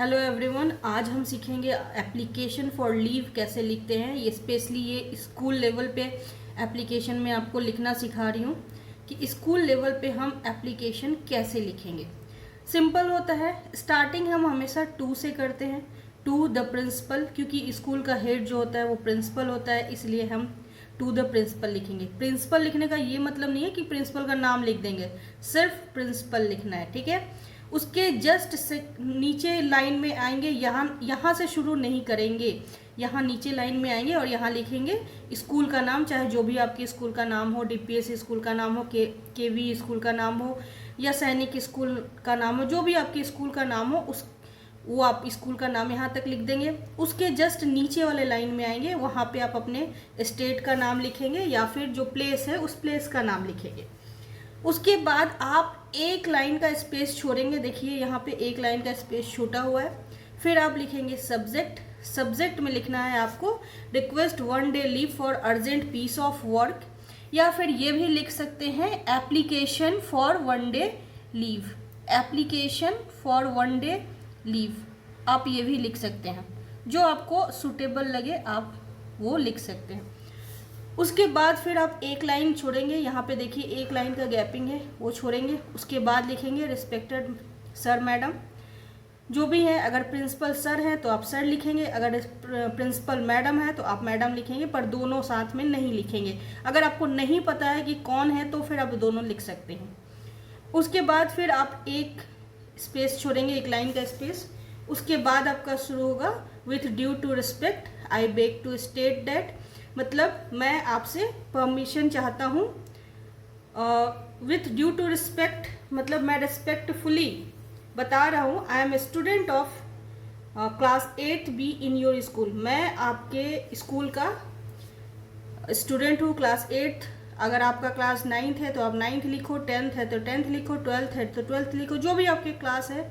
Hello everyone, आज हम सीखेंगे एप्लीकेशन फॉर लीव कैसे लिखते हैं। ये स्पेशली ये स्कूल लेवल पे एप्लीकेशन में आपको लिखना सिखा रही हूँ कि स्कूल लेवल पे हम एप्लीकेशन कैसे लिखेंगे। सिंपल होता है। स्टार्टिंग हम हमेशा टू से करते हैं, टू द प्रिंसिपल, क्योंकि स्कूल का हेड जो होता है वो प्रिंसिपल होता है, इसलिए हम टू द प्रिंसिपल लिखेंगे। प्रिंसिपल लिखने का ये मतलब नहीं है कि प्रिंसिपल का नाम लिख देंगे, सिर्फ प्रिंसिपल लिखना है, ठीक है। उसके जस्ट से नीचे लाइन में आएंगे, यहाँ से शुरू नहीं करेंगे, यहाँ नीचे लाइन में आएंगे और यहाँ लिखेंगे स्कूल का नाम, चाहे जो भी आपके स्कूल का नाम हो, डीपीएस स्कूल का नाम हो, केवी स्कूल का नाम हो या सैनिक स्कूल का नाम हो, जो भी आपके स्कूल का नाम हो वो आप स्कूल का नाम यहाँ तक लिख देंगे। उसके जस्ट नीचे वाले लाइन में आएंगे, वहाँ पे आप अपने स्टेट का नाम लिखेंगे या फिर जो प्लेस है उस प्लेस का नाम लिखेंगे। उसके बाद आप एक लाइन का स्पेस छोड़ेंगे, देखिए यहाँ पे एक लाइन का स्पेस छूटा हुआ है। फिर आप लिखेंगे सब्जेक्ट। सब्जेक्ट में लिखना है आपको request 1 day leave for urgent piece of work, या फिर ये भी लिख सकते हैं application for 1 day leave. Application for 1 day leave आप ये भी लिख सकते हैं, जो आपको सुटेबल लगे आप वो लिख सकते हैं। उसके बाद फिर आप एक लाइन छोड़ेंगे, यहाँ पे देखिए एक लाइन का गैपिंग है, वो छोड़ेंगे। उसके बाद लिखेंगे रिस्पेक्टेड सर मैडम, जो भी है। अगर प्रिंसिपल सर हैं तो आप सर लिखेंगे, अगर प्रिंसिपल मैडम है तो आप मैडम लिखेंगे, पर दोनों साथ में नहीं लिखेंगे। अगर आपको नहीं पता है कि कौन है तो फिर आप दोनों लिख सकते हैं। उसके बाद फिर आप एक स्पेस छोड़ेंगे, एक लाइन का स्पेस। उसके बाद आपका शुरू होगा with due to respect I beg to state that, मतलब मैं आपसे परमिशन चाहता हूँ। विथ ड्यू टू रिस्पेक्ट मतलब मैं रिस्पेक्टफुली बता रहा हूँ, I am student of class 8 be in your school. मैं आपके स्कूल का स्टूडेंट हूँ, क्लास 8। अगर आपका क्लास 9th है तो आप 9th लिखो, 10th है तो 10th लिखो, 12th है तो 12th लिखो, जो भी आपके क्लास है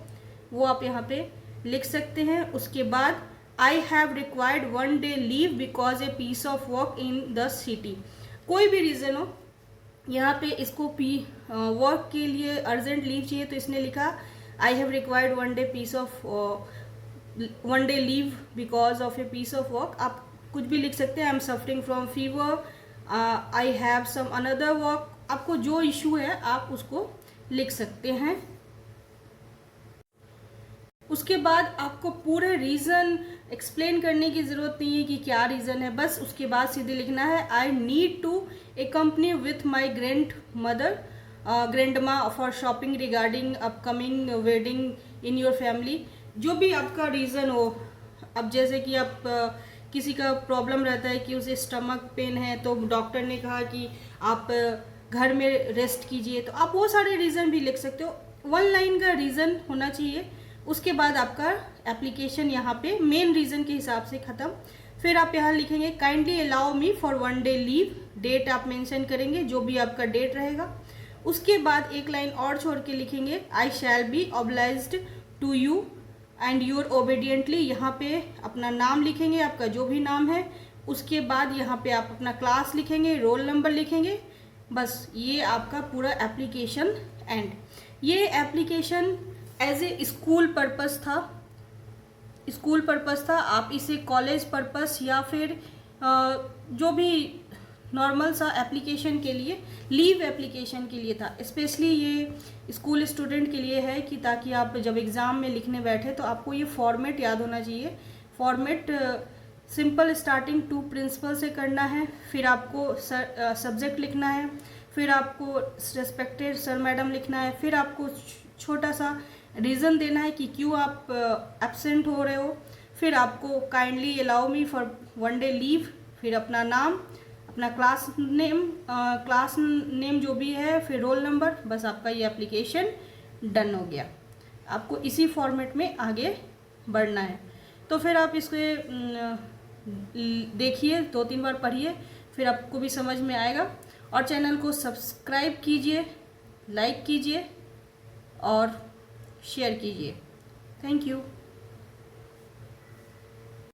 वो आप यहाँ पे लिख सकते हैं। उसके बाद I have required 1 day leave because a piece of work in the city. कोई भी रीज़न हो, यहाँ पे इसको वर्क के लिए अर्जेंट लीव चाहिए तो इसने लिखा I have required 1 day piece of 1 day leave because of a piece of work. आप कुछ भी लिख सकते हैं, I am suffering from fever, I have some another work. आपको जो इशू है आप उसको लिख सकते हैं। उसके बाद आपको पूरे रीज़न एक्सप्लेन करने की ज़रूरत नहीं है कि क्या रीज़न है, बस उसके बाद सीधे लिखना है I need to accompany with my grandma for shopping regarding upcoming wedding in your family। जो भी आपका रीज़न हो। अब जैसे कि आप किसी का प्रॉब्लम रहता है कि उसे स्टमक पेन है तो डॉक्टर ने कहा कि आप घर में रेस्ट कीजिए, तो आप वो सारे रीज़न भी लिख सकते हो। 1 लाइन का रीज़न होना चाहिए। उसके बाद आपका एप्लीकेशन यहाँ पे मेन रीज़न के हिसाब से ख़त्म। फिर आप यहाँ लिखेंगे kindly allow me for 1 day leave. Date आप मेंशन करेंगे, जो भी आपका डेट रहेगा। उसके बाद एक लाइन और छोड़ के लिखेंगे I shall be obliged to you and your obediently. यहाँ पे अपना नाम लिखेंगे, आपका जो भी नाम है। उसके बाद यहाँ पे आप अपना क्लास लिखेंगे, रोल नंबर लिखेंगे। बस ये आपका पूरा एप्लीकेशन एंड। ये application as a school purpose था, आप इसे कॉलेज पर्पस या फिर जो भी नॉर्मल सा एप्लीकेशन के लिए, लीव एप्लीकेशन के लिए था। स्पेशली ये स्कूल स्टूडेंट के लिए है कि ताकि आप जब एग्ज़ाम में लिखने बैठे तो आपको ये फॉर्मेट याद होना चाहिए। Format simple starting to principal से करना है, फिर आपको सब्जेक्ट लिखना है, फिर आपको रिस्पेक्टेड सर मैडम लिखना है, फिर आपको छोटा सा रीज़न देना है कि क्यों आप एब्सेंट हो रहे हो, फिर आपको kindly allow me for 1 day leave, फिर अपना नाम, अपना क्लास नेम जो भी है, फिर रोल नंबर। बस आपका ये एप्लीकेशन डन हो गया। आपको इसी फॉर्मेट में आगे बढ़ना है। तो फिर आप इसको देखिए, 2-3 बार पढ़िए, फिर आपको भी समझ में आएगा। और चैनल को सब्सक्राइब कीजिए, लाइक कीजिए और शेयर कीजिए। Thank you.